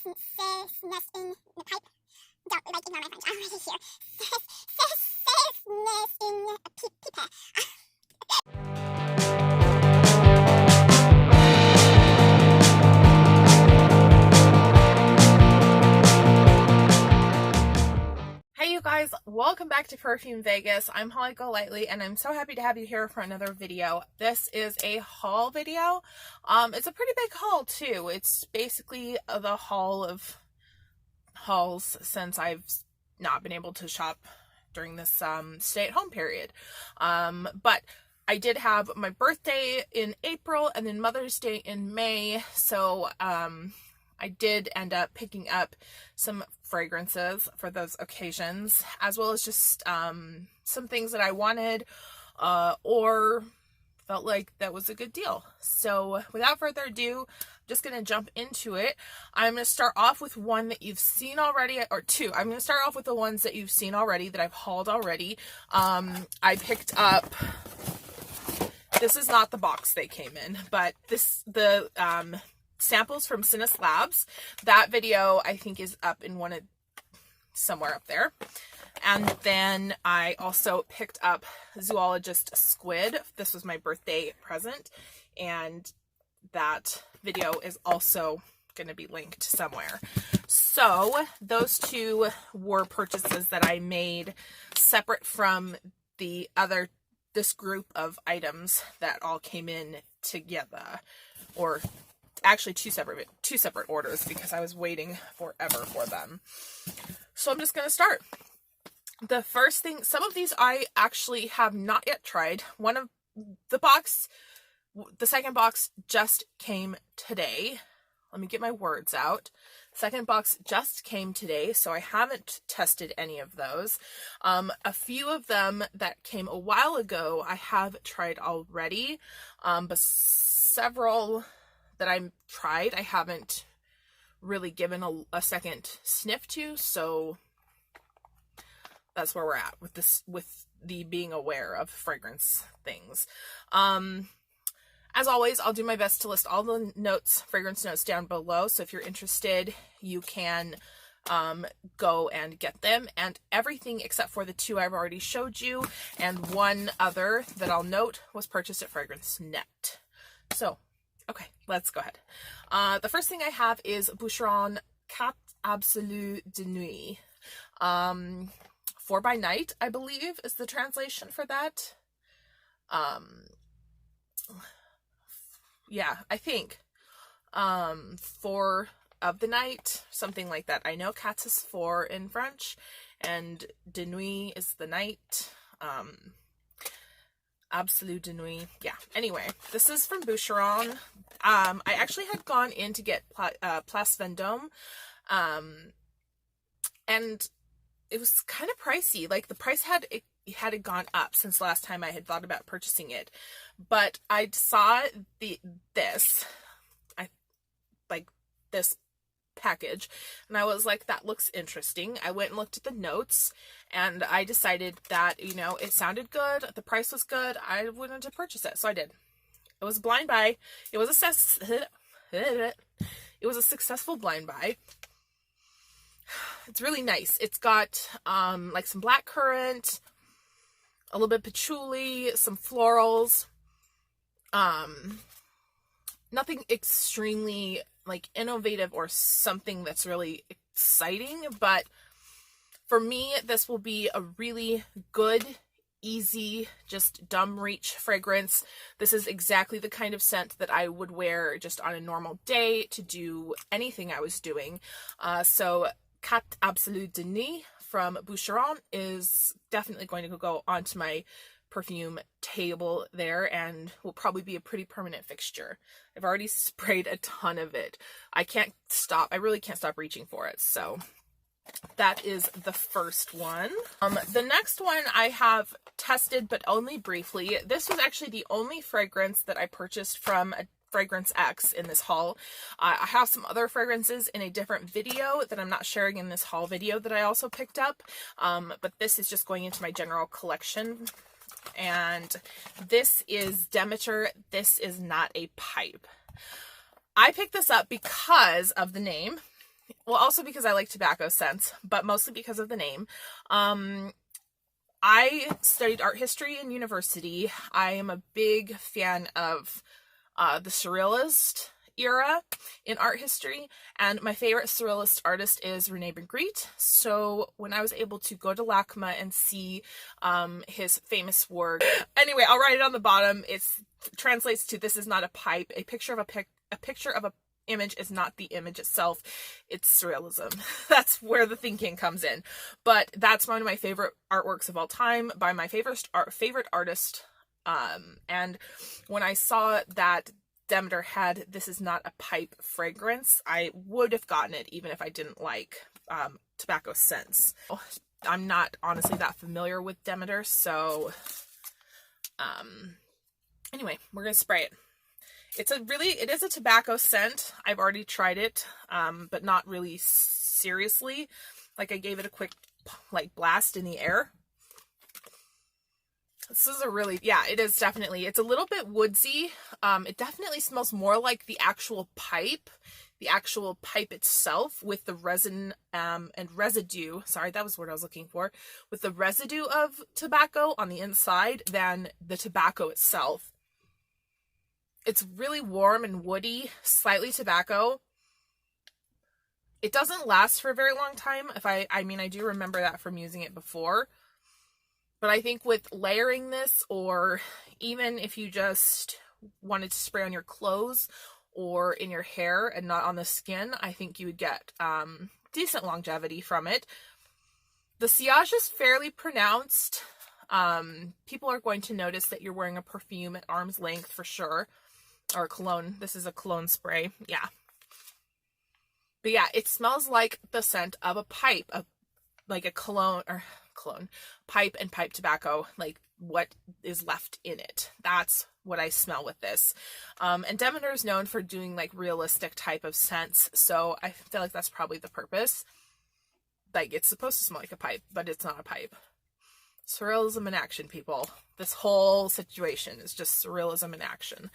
in the pipe. Don't, like, ignore my French. I'm already here. In a pipe. Hey you guys, welcome back to Perfume Vegas. I'm Holly Golightly and I'm so happy to have you here for another video. This is a haul video. It's a pretty big haul too. It's basically the haul of hauls since I've not been able to shop during this stay-at-home period. But I did have my birthday in April and then Mother's Day in May, so I did end up picking up some fragrances for those occasions, as well as just some things that I wanted or felt like that was a good deal. So without further ado, I'm just going to jump into it. I'm going to start off with one that you've seen already, or two. I'm going to start off with the ones that you've seen already, that I've hauled already. I picked up, this is not the box they came in, but the samples from Sinus Labs. That video I think is up in somewhere up there. And then I also picked up Zoologist Squid. This was my birthday present, and that video is also going to be linked somewhere. So those two were purchases that I made separate from this group of items that all came in together, or actually two separate orders, because I was waiting forever for them. So I'm just going to start. The first thing, some of these I actually have not yet tried. One of the second box just came today. Let me get my words out. Second box just came today, so I haven't tested any of those. A few of them that came a while ago I have tried already, but several that I tried I haven't really given a second sniff to, so that's where we're at with this, with the being aware of fragrance things. As always, I'll do my best to list all the notes, fragrance notes, down below, so if you're interested you can go and get them, and everything except for the two I've already showed you and one other that I'll note was purchased at FragranceNET. So okay, let's go ahead. The first thing I have is Boucheron Cat Absolue de Nuit. 4 by Night, I believe, is the translation for that. Yeah, I think. 4 of the night, something like that. I know Cats is 4 in French, and de Nuit is the night. Absolue de Nuit. Yeah. Anyway, this is from Boucheron. I actually had gone in to get Place Vendôme, and it was kind of pricey. Like, the price had gone up since last time I had thought about purchasing it, but I saw this package and I was like, that looks interesting. I went and looked at the notes and I decided that, you know, it sounded good, the price was good, I wanted to purchase it, so I did. It was a blind buy. It was a successful blind buy. It's really nice. It's got like some blackcurrant, a little bit of patchouli, some florals. Nothing extremely like innovative or something that's really exciting, but for me this will be a really good, easy, just dumb reach fragrance. This is exactly the kind of scent that I would wear just on a normal day to do anything I was doing. So Cat Absolue de Nuit from Boucheron is definitely going to go onto my perfume table there and will probably be a pretty permanent fixture. I've already sprayed a ton of it. I really can't stop reaching for it. So that is the first one. The next one I have tested, but only briefly. This was actually the only fragrance that I purchased from FragranceX in this haul. I have some other fragrances in a different video that I'm not sharing in this haul video that I also picked up, but this is just going into my general collection. And this is Demeter. This is not a pipe. I picked this up because of the name. well, also because I like tobacco scents, but mostly because of the name. I studied art history in university. I am a big fan of the Surrealist era in art history, and my favorite Surrealist artist is Rene Magritte. So when I was able to go to LACMA and see his famous work, anyway, I'll write it on the bottom. It translates to "This is not a pipe. A picture of a image is not the image itself. It's surrealism." That's where the thinking comes in. But that's one of my favorite artworks of all time by my favorite artist. And when I saw that Demeter had "This is not a pipe" fragrance, I would have gotten it even if I didn't like tobacco scents. I'm not honestly that familiar with Demeter, so anyway, we're gonna spray it. It is a tobacco scent. I've already tried it, but not really seriously. Like, I gave it a quick blast in the air. This is it is definitely, it's a little bit woodsy. It definitely smells more like the actual pipe itself, with the resin and residue. Sorry, that was the word I was looking for. With the residue of tobacco on the inside than the tobacco itself. It's really warm and woody, slightly tobacco. It doesn't last for a very long time. I mean, I do remember that from using it before. But I think with layering this, or even if you just wanted to spray on your clothes or in your hair and not on the skin, I think you would get decent longevity from it. The sillage is fairly pronounced. People are going to notice that you're wearing a perfume at arm's length for sure. Or a cologne. This is a cologne spray. Yeah. But yeah, it smells like the scent of a pipe, like a cologne pipe and pipe tobacco, like what is left in it. That's what I smell with this. And Demeter is known for doing like realistic type of scents, so I feel like that's probably the purpose. Like, it's supposed to smell like a pipe, but it's not a pipe. Surrealism in action, people. This whole situation is just surrealism in action.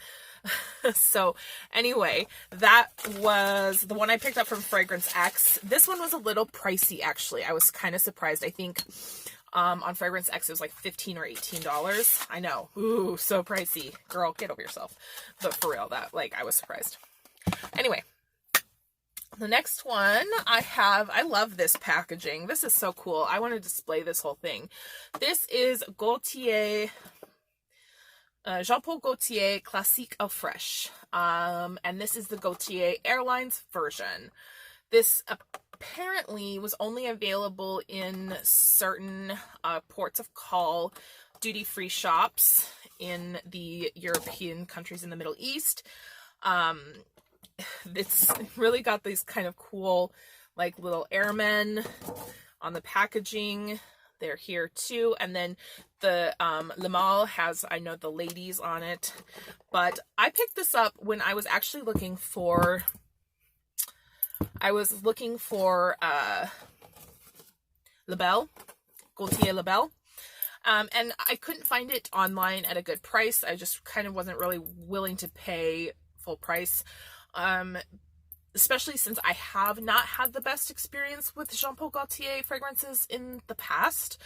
So anyway, that was the one I picked up from FragranceX. This one was a little pricey, actually. I was kind of surprised. I think on FragranceX it was like $15 or $18. I know. Ooh, so pricey. Girl, get over yourself. But for real, I was surprised. Anyway, the next one I love this packaging. This is so cool. I want to display this whole thing. This is Gaultier, Jean-Paul Gaultier Classique Au Fresh. And this is the Gaultier Airlines version. This apparently was only available in certain ports of call duty-free shops in the European countries in the Middle East. It's really got these kind of cool, like, little airmen on the packaging. They're here too. And then the Le Male has, I know, the ladies on it. But I picked this up when I was actually looking for, Label, Gaultier Label. And I couldn't find it online at a good price. I just kind of wasn't really willing to pay full price. Especially since I have not had the best experience with Jean-Paul Gaultier fragrances in the past.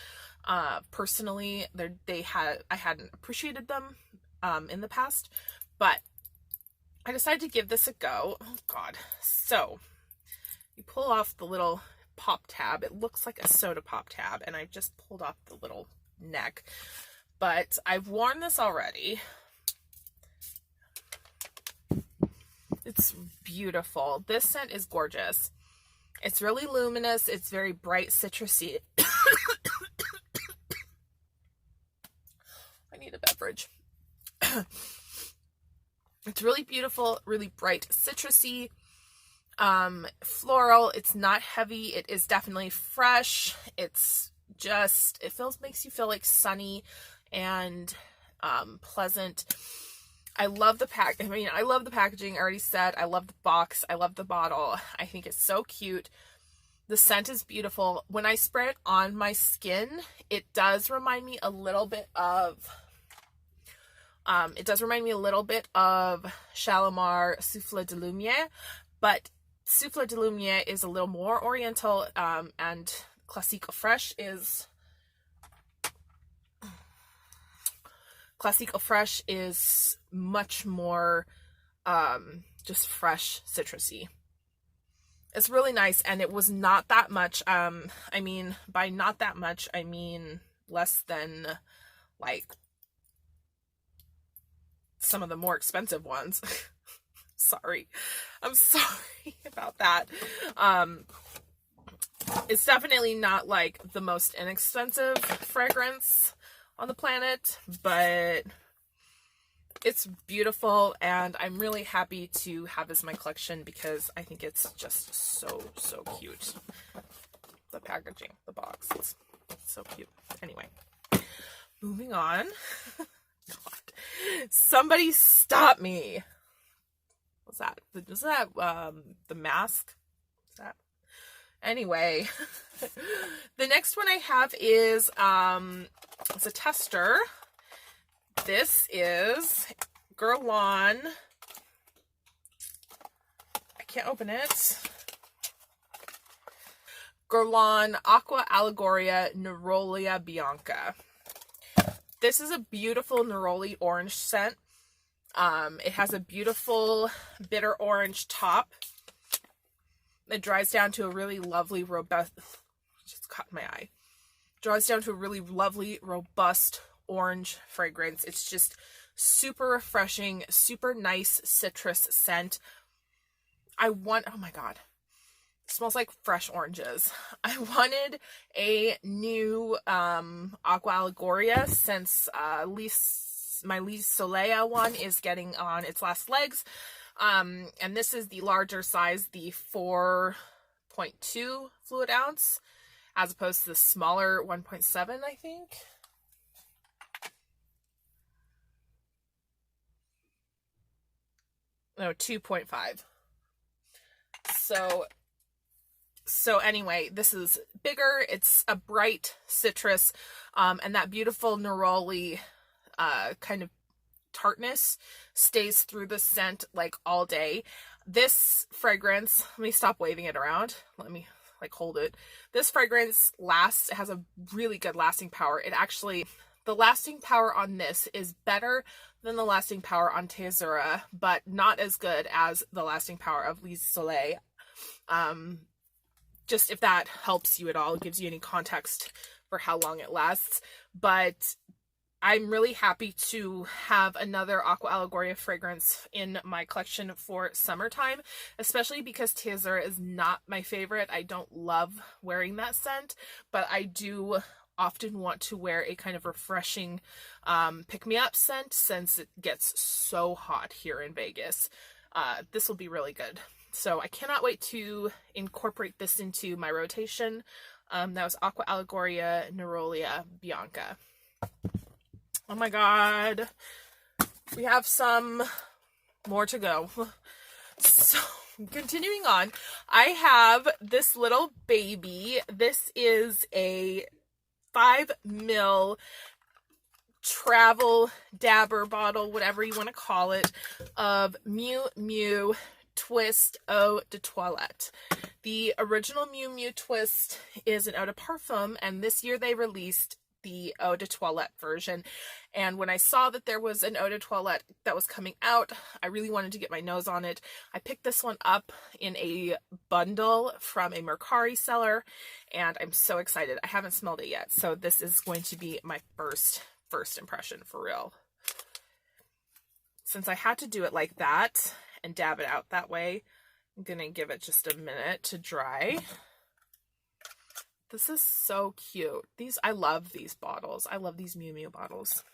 Personally, I hadn't appreciated them in the past, but I decided to give this a go. Oh God. So you pull off the little pop tab. It looks like a soda pop tab, and I just pulled off the little neck, but I've worn this already. It's beautiful. This scent is gorgeous. It's really luminous. It's very bright, citrusy. I need a beverage. It's really beautiful, really bright, citrusy, floral. It's not heavy. It is definitely fresh. It's just, makes you feel like sunny and pleasant. I love the I love the packaging. I already said I love the box. I love the bottle. I think it's so cute. The scent is beautiful. When I spray it on my skin, it does remind me a little bit of Shalimar Souffle de Lumière, but Souffle de Lumiere is a little more oriental, and Classique Fresh is much more just fresh, citrusy. It's really nice, and it was not that much. I mean, by not that much, I mean less than like some of the more expensive ones. Sorry. I'm sorry about that. It's definitely not like the most inexpensive fragrance on the planet, but it's beautiful, and I'm really happy to have this in my collection because I think it's just so cute. The packaging, the box, it's so cute. Anyway, moving on. God, somebody stop me. What's that? Is that the mask? Is that? Anyway, the next one I have is it's a tester. This is Guerlain. I can't open it. Guerlain Aqua A Liguria Neroli Bianca. This is a beautiful Neroli orange scent. It has a beautiful bitter orange top. It dries down to a really lovely, robust, just caught my eye. Dries down to a really lovely, robust orange fragrance. It's just super refreshing, super nice citrus scent. Oh my God. It smells like fresh oranges. I wanted a new Aqua A Liguria since my Lise Soleil one is getting on its last legs. And this is the larger size, the 4.2 fluid ounce, as opposed to the smaller 1.7, I think. No, 2.5. So anyway, this is bigger. It's a bright citrus, and that beautiful neroli kind of tartness stays through the scent like all day. This fragrance, let me stop waving it around. Let me like hold it. This fragrance lasts. It has a really good lasting power. The lasting power on this is better than the lasting power on Tezura, but not as good as the lasting power of Lise Soleil. Just if that helps you at all, gives you any context for how long it lasts. But I'm really happy to have another Aqua A Liguria fragrance in my collection for summertime, especially because Tezura is not my favorite. I don't love wearing that scent, but I do often want to wear a kind of refreshing pick-me-up scent since it gets so hot here in Vegas. This will be really good. So I cannot wait to incorporate this into my rotation. That was Aqua A Liguria Neroli Bianca. Oh my God. We have some more to go. So continuing on, I have this little baby. This is a 5 ml travel dabber bottle, whatever you want to call it, of Miu Miu Twist Eau de Toilette. The original Miu Miu Twist is an eau de parfum, and this year they released the eau de toilette version. And when I saw that there was an eau de toilette that was coming out, I really wanted to get my nose on it. I picked this one up in a bundle from a Mercari seller, and I'm so excited. I haven't smelled it yet, so this is going to be my first impression for real. Since I had to do it like that and dab it out that way, I'm gonna give it just a minute to dry. This is so cute. I love these bottles. I love these Miu Miu bottles.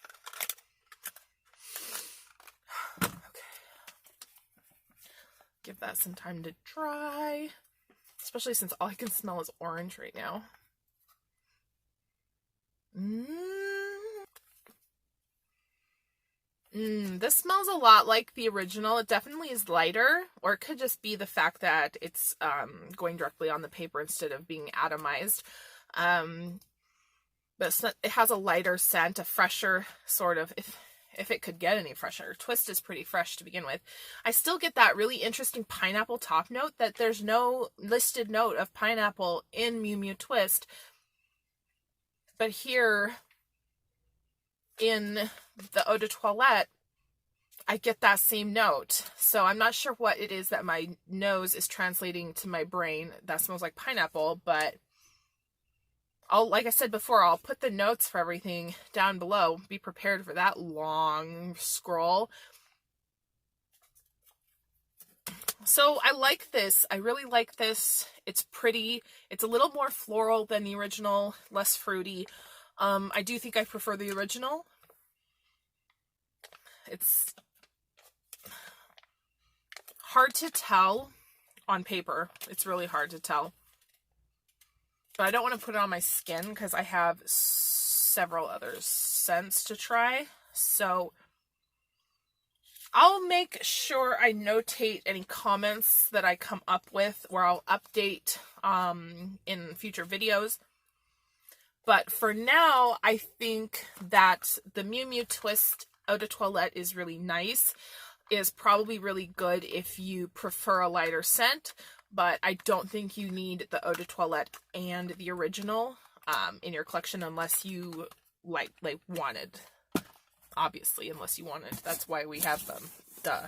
Okay. Give that some time to dry. Especially since all I can smell is orange right now. This smells a lot like the original. It definitely is lighter, or it could just be the fact that it's going directly on the paper instead of being atomized. But it has a lighter scent, a fresher sort of, if if it could get any fresher. Twist is pretty fresh to begin with. I still get that really interesting pineapple top note that there's no listed note of pineapple in Miu Miu Twist. But here in the Eau de Toilette, I get that same note. So I'm not sure what it is that my nose is translating to my brain that smells like pineapple, but like I said before, I'll put the notes for everything down below. Be prepared for that long scroll. So I like this. I really like this. It's pretty. It's a little more floral than the original, less fruity. I do think I prefer the original. It's hard to tell on paper. It's really hard to tell. But I don't want to put it on my skin because I have several other scents to try. So I'll make sure I notate any comments that I come up with, or I'll update in future videos. But for now, I think that the Miu Miu Twist Eau de Toilette is really nice. Is probably really good if you prefer a lighter scent. But I don't think you need the Eau de Toilette and the original in your collection unless you like wanted. Obviously, unless you wanted. That's why we have them. Duh.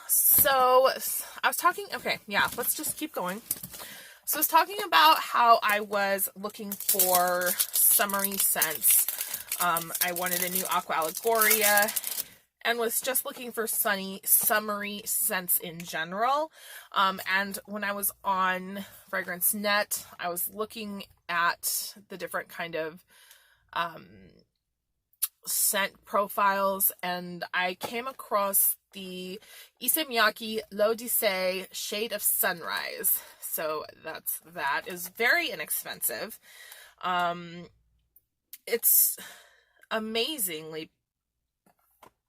So, I was talking... Okay, yeah, let's just keep going. So, I was talking about how I was looking for summery scents. I wanted a new Aqua A Liguria, and was just looking for sunny, summery scents in general. And when I was on FragranceNET, I was looking at the different kind of scent profiles, and I came across the Miyake L'Odyssée Shade of Sunrise. So that is very inexpensive. It's amazingly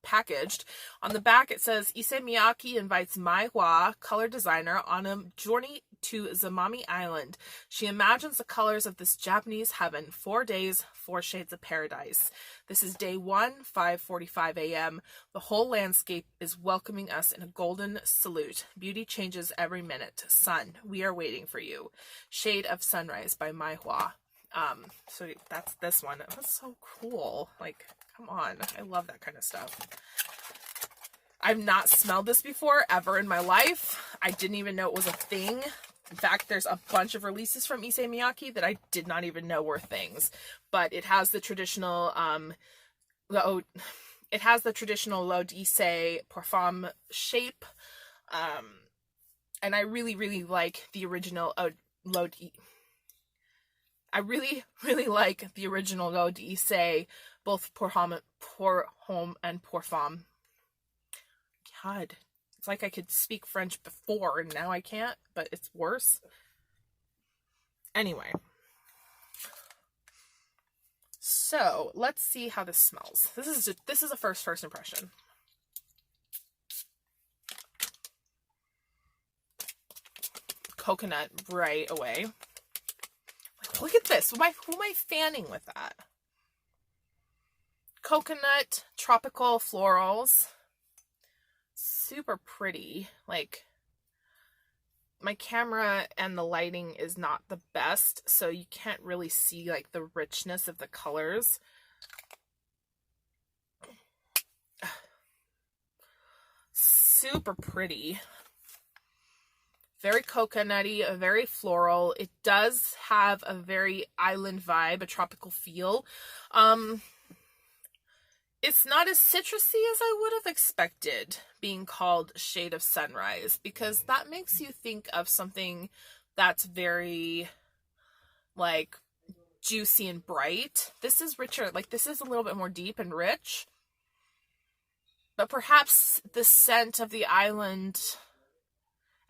packaged. On the back it says, Miyake invites Mai Hua, color designer, on a journey to Zamami Island. She imagines the colors of this Japanese heaven. 4 days, 4 shades of paradise. This is day 1, 5:45 a.m. The whole landscape is welcoming us in a golden salute. Beauty changes every minute. Sun, we are waiting for you. Shade of Sunrise by Mai Hua. So that's this one. That's so cool. Like, come on. I love that kind of stuff. I've not smelled this before ever in my life. I didn't even know it was a thing. In fact, there's a bunch of releases from Miyake that I did not even know were things. But it has the traditional L'Odyssée Perfume shape. And I really, really like the original I really, really like the original L'Odyssée, both pour homme and pour femme. God, it's like I could speak French before and now I can't, but it's worse. Anyway. So, let's see how this smells. This is a first impression. Coconut right away. Look at this. Who am I fanning with that? Coconut, tropical florals. Super pretty. Like, my camera and the lighting is not the best, so you can't really see, like, the richness of the colors. Super pretty. Very coconutty, very floral. It does have a very island vibe, a tropical feel. It's not as citrusy as I would have expected, being called Shade of Sunrise, because that makes you think of something that's very, like, juicy and bright. This is richer. Like, this is a little bit more deep and rich. But perhaps the scent of the island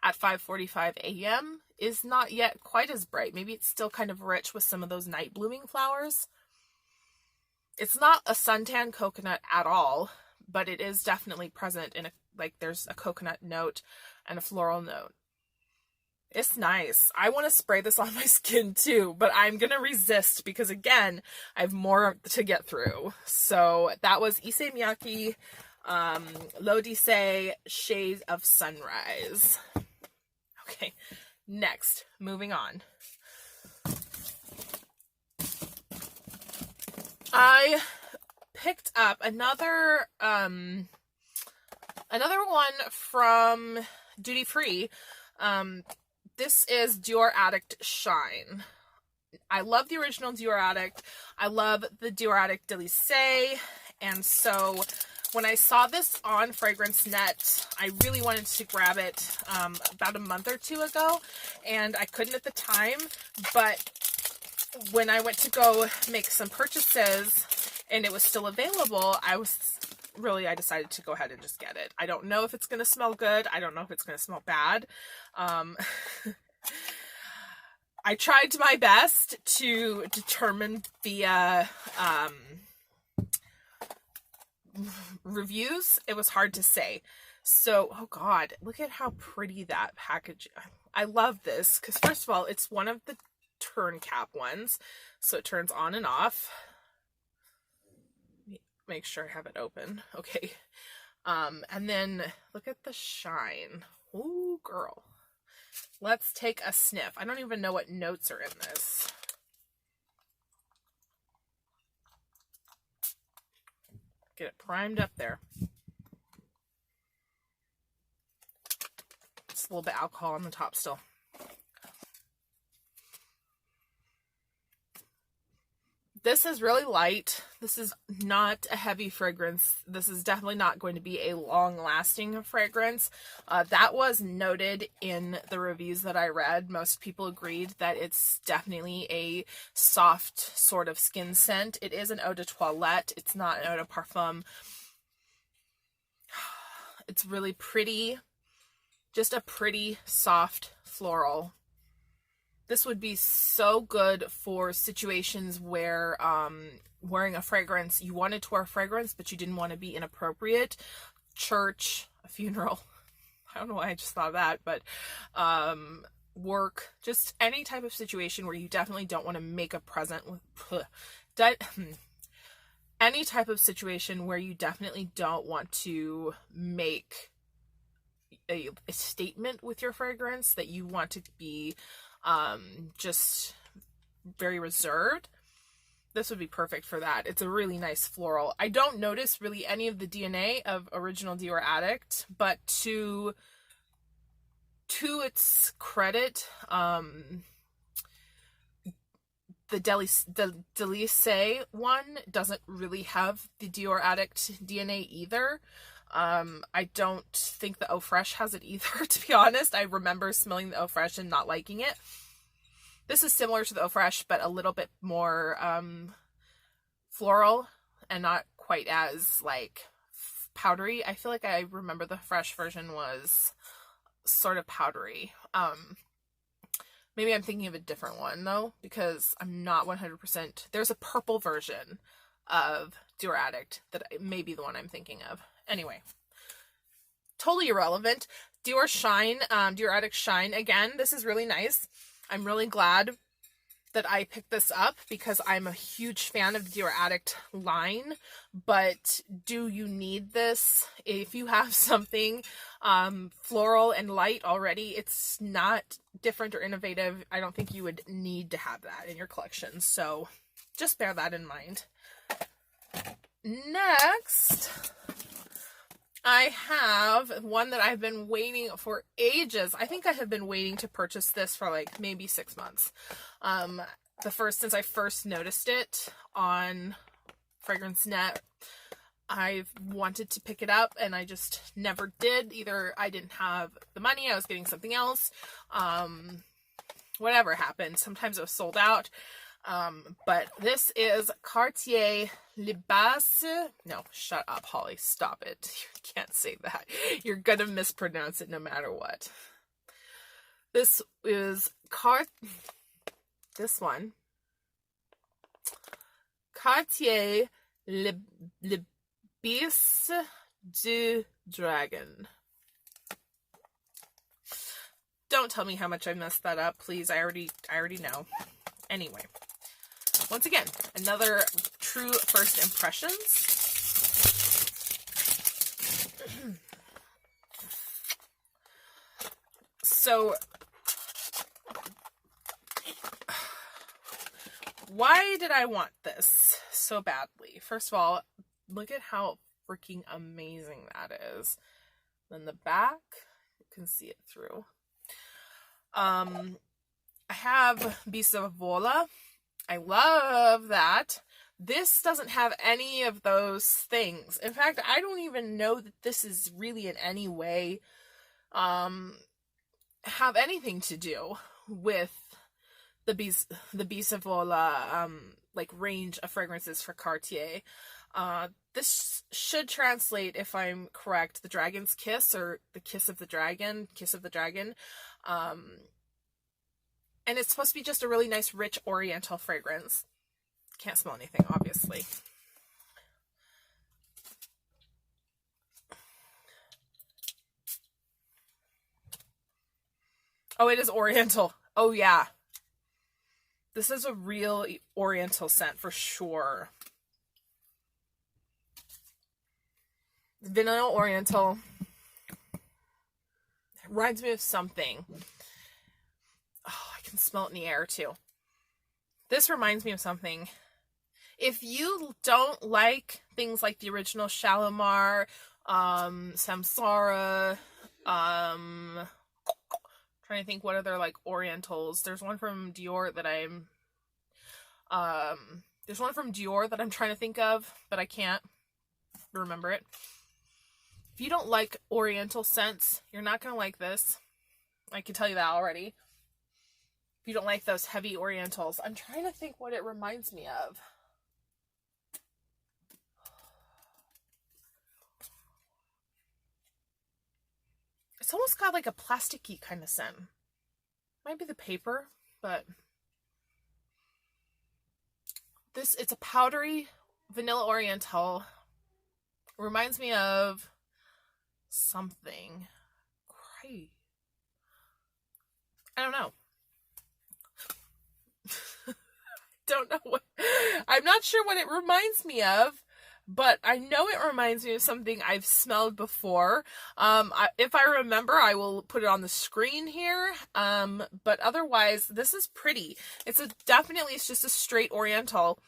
at 5:45 a.m. is not yet quite as bright. Maybe it's still kind of rich with some of those night blooming flowers. It's not a suntan coconut at all, but it is definitely present in there's a coconut note and a floral note. It's nice. I want to spray this on my skin too, but I'm going to resist because, again, I have more to get through. So that was Issey Miyake, L'Odyssée Shades of Sunrise. Okay, next, moving on. I picked up another one from Duty Free. This is Dior Addict Shine. I love the original Dior Addict. I love the Dior Addict Delissé. And so when I saw this on FragranceNET, I really wanted to grab it about a month or two ago. And I couldn't at the time. But when I went to go make some purchases and it was still available, I decided to go ahead and just get it. I don't know if it's going to smell good. I don't know if it's going to smell bad. I tried my best to determine via reviews. It was hard to say. So, oh God, look at how pretty that package. I love this because, first of all, it's one of the turn cap ones. So it turns on and off. Make sure I have it open. Okay. And then look at the shine. Ooh, girl. Let's take a sniff. I don't even know what notes are in this. Get it primed up there. It's a little bit alcohol on the top still. This is really light. This is not a heavy fragrance. This is definitely not going to be a long-lasting fragrance. That was noted in the reviews that I read. Most people agreed that it's definitely a soft sort of skin scent. It is an eau de toilette. It's not an eau de parfum. It's really pretty. Just a pretty, soft, floral. This would be so good for situations where wearing a fragrance, you wanted to wear a fragrance, but you didn't want to be inappropriate. Church, a funeral. I don't know why I just thought of that, but work, just any type of situation where you definitely don't want to make a present with any type of situation where you definitely don't want to make a statement with your fragrance, that you want to be just very reserved. This would be perfect for that. It's a really nice floral. I don't notice really any of the DNA of original Dior Addict, but to its credit, the Delissé one doesn't really have the Dior Addict DNA either. I don't think the Eau Fraiche has it either, to be honest. I remember smelling the Eau Fraiche and not liking it. This is similar to the Eau Fraiche, but a little bit more floral and not quite as like powdery. I feel like I remember the fresh version was sort of powdery. Maybe I'm thinking of a different one though, because I'm not 100%. There's a purple version of Dior Addict that may be the one I'm thinking of. Anyway, totally irrelevant. Dior Shine, Dior Addict Shine. Again, this is really nice. I'm really glad that I picked this up because I'm a huge fan of the Dior Addict line. But do you need this? If you have something floral and light already, it's not different or innovative. I don't think you would need to have that in your collection. So just bear that in mind. Next, I have one that I've been waiting for ages. I think I have been waiting to purchase this for like maybe 6 months. Since I first noticed it on FragranceNET, I've wanted to pick it up and I just never did. Either I didn't have the money, I was getting something else, whatever happened. Sometimes it was sold out. But this is Cartier The Baths. No, shut up, Holly. Stop it. You can't say that. You're gonna mispronounce it no matter what. This is this one. Cartier Le Baths du Dragon. Don't tell me how much I messed that up, please. I already know. Anyway, once again, another true first impressions. So, why did I want this so badly? First of all, look at how freaking amazing that is. Then the back, you can see it through. I have Bisavola. I love that. This doesn't have any of those things. In fact, I don't even know that this is really in any way have anything to do with the Bisavola like range of fragrances for Cartier. This should translate, if I'm correct, the Dragon's Kiss, or the Kiss of the Dragon. And it's supposed to be just a really nice, rich, oriental fragrance. Can't smell anything, obviously. Oh, it is oriental. Oh, yeah. This is a real oriental scent for sure. Vanilla oriental. It reminds me of something. Oh, I can smell it in the air too. This reminds me of something. If you don't like things like the original Shalimar, Samsara, trying to think what other like orientals. There's one from Dior that I'm trying to think of, but I can't remember it. If you don't like oriental scents, you're not going to like this. I can tell you that already. If you don't like those heavy orientals. I'm trying to think what it reminds me of. It's almost got like a plasticky kind of scent. Might be the paper, but it's a powdery vanilla oriental. Reminds me of something. Great. I don't know. Don't know what. I'm not sure what it reminds me of, but I know it reminds me of something I've smelled before. If I remember, I will put it on the screen here. But otherwise, this is pretty. It's just a straight oriental.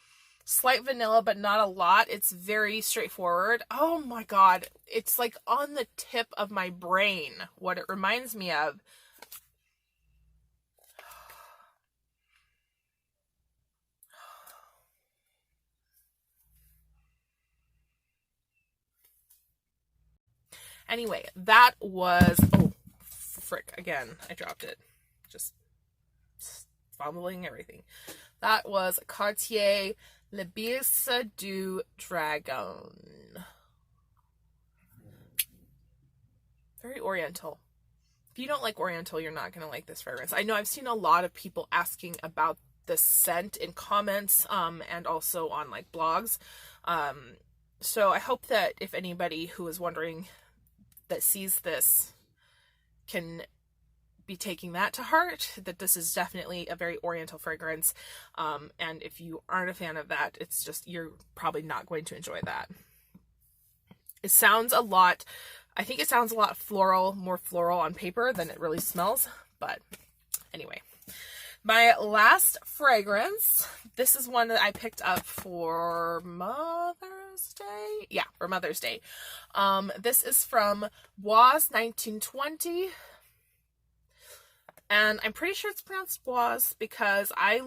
Slight vanilla, but not a lot. It's very straightforward. Oh my god. It's like on the tip of my brain what it reminds me of. Anyway, that was... Oh, frick. Again, I dropped it. Just fumbling everything. That was Cartier Le Bis du Dragon. Very oriental. If you don't like oriental, you're not going to like this fragrance. I know I've seen a lot of people asking about the scent in comments and also on like blogs. So I hope that if anybody who is wondering that sees this can be taking that to heart, that this is definitely a very oriental fragrance, and if you aren't a fan of that, it's just, you're probably not going to enjoy that. It sounds a lot, I think it sounds a lot floral, more floral on paper than it really smells, but anyway. My last fragrance, this is one that I picked up for Mother's Day. Yeah, for Mother's Day. This is from Bois 1920. And I'm pretty sure it's pronounced Bois because I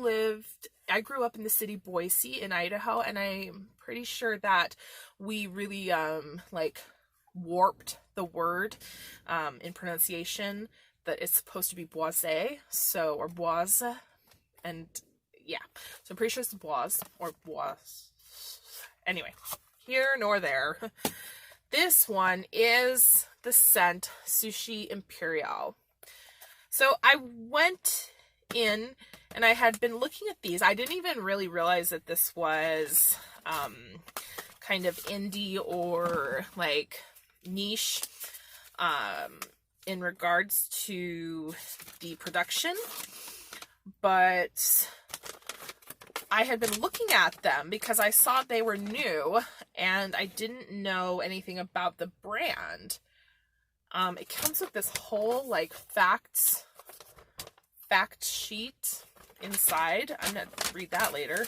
grew up in the city Boise in Idaho, and I'm pretty sure that we really like warped the word in pronunciation, that it's supposed to be Boise, so, or Bois, and yeah, so I'm pretty sure it's Bois, or Bois. Anyway, here nor there. This one is the scent Sushi Imperial. So I went in and I had been looking at these. I didn't even really realize that this was kind of indie or like niche. in regards to the production, but I had been looking at them because I saw they were new and I didn't know anything about the brand. It comes with this whole like fact sheet inside. I'm gonna read that later.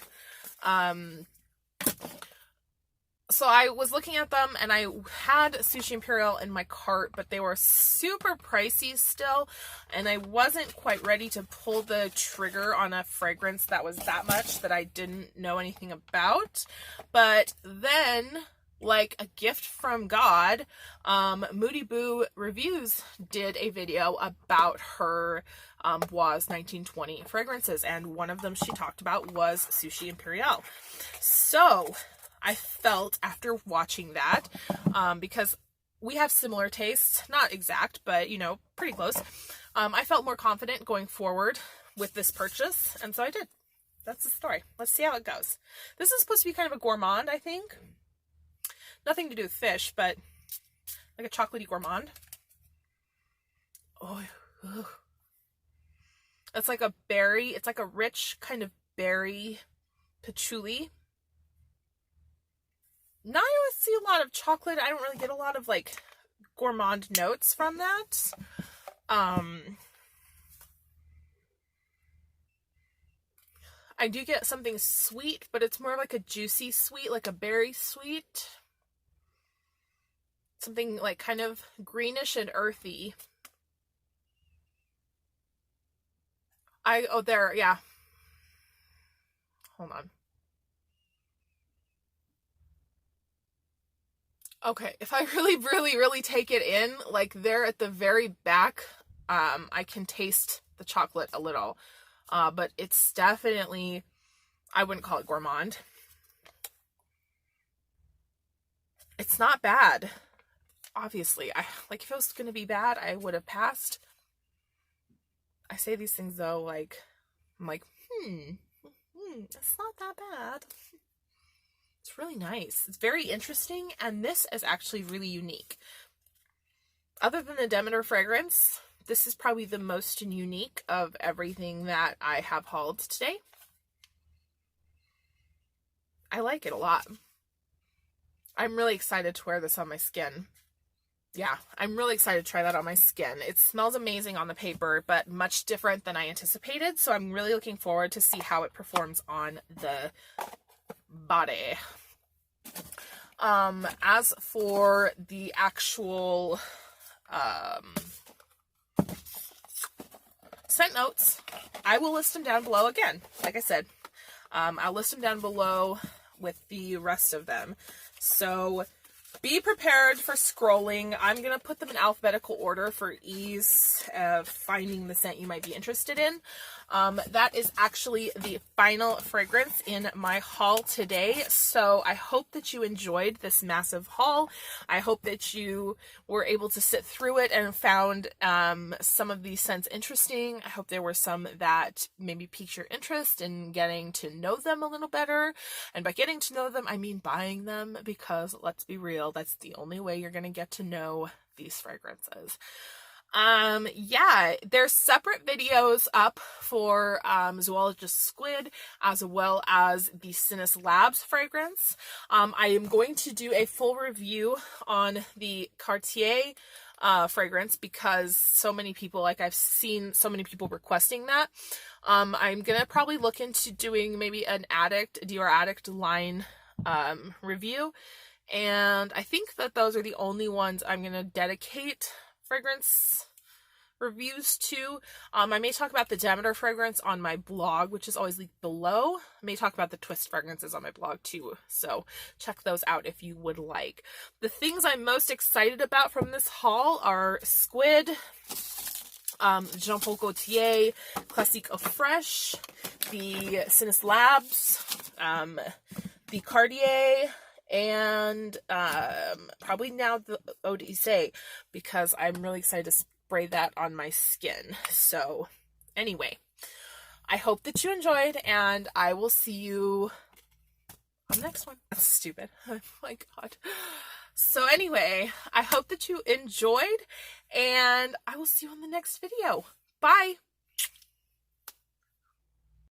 So I was looking at them and I had Sushi Imperial in my cart, but they were super pricey still, and I wasn't quite ready to pull the trigger on a fragrance that was that much that I didn't know anything about. But then, like a gift from God, Moody Boo Reviews did a video about her Bois 1920 fragrances, and one of them she talked about was Sushi Imperial. So I felt after watching that, because we have similar tastes, not exact, but you know, pretty close, I felt more confident going forward with this purchase, and so I did. That's the story. Let's see how it goes. This is supposed to be kind of a gourmand, I think. Nothing to do with fish, but like a chocolatey gourmand. Oh, ugh. It's like a berry. It's like a rich kind of berry patchouli. Now I see a lot of chocolate. I don't really get a lot of like gourmand notes from that. I do get something sweet, but it's more like a juicy sweet, like a berry sweet. Something like kind of greenish and earthy. Oh, there, yeah. Hold on. Okay, if I really take it in, like there at the very back, I can taste the chocolate a little. But it's definitely, I wouldn't call it gourmand. It's not bad. Obviously, like if it was going to be bad, I would have passed. I say these things though, like, I'm like, it's not that bad. It's really nice. It's very interesting, and this is actually really unique. Other than the Demeter fragrance, this is probably the most unique of everything that I have hauled today. I like it a lot. I'm really excited to wear this on my skin. Yeah, I'm really excited to try that on my skin. It smells amazing on the paper, but much different than I anticipated, so I'm really looking forward to see how it performs on the body. As for the actual scent notes, I will list them down below again. Like I said, I'll list them down below with the rest of them. So be prepared for scrolling. I'm going to put them in alphabetical order for ease of finding the scent you might be interested in. That is actually the final fragrance in my haul today. So I hope that you enjoyed this massive haul. I hope that you were able to sit through it and found some of these scents interesting. I hope there were some that maybe piqued your interest in getting to know them a little better. And by getting to know them, I mean buying them, because let's be real, that's the only way you're going to get to know these fragrances. Yeah, there's separate videos up for Zoologist Squid as well as the Sinus Labs fragrance. I am going to do a full review on the Cartier fragrance because so many people, like I've seen so many people requesting that. I'm gonna probably look into doing maybe an Dior Addict line review, and I think that those are the only ones I'm gonna dedicate fragrance reviews to. I may talk about the Demeter fragrance on my blog, which is always linked below. I may talk about the Twist fragrances on my blog too, so check those out if you would like. The things I'm most excited about from this haul are Squid, Jean Paul Gaultier Classique Eau Fraiche, the Sinus Labs, the Cartier, and probably now the Eau d'Issey, because I'm really excited to spray that on my skin. So anyway, I hope that you enjoyed, and I will see you on the next one. That's stupid. Oh my god. So anyway, I hope that you enjoyed, and I will see you on the next video. Bye!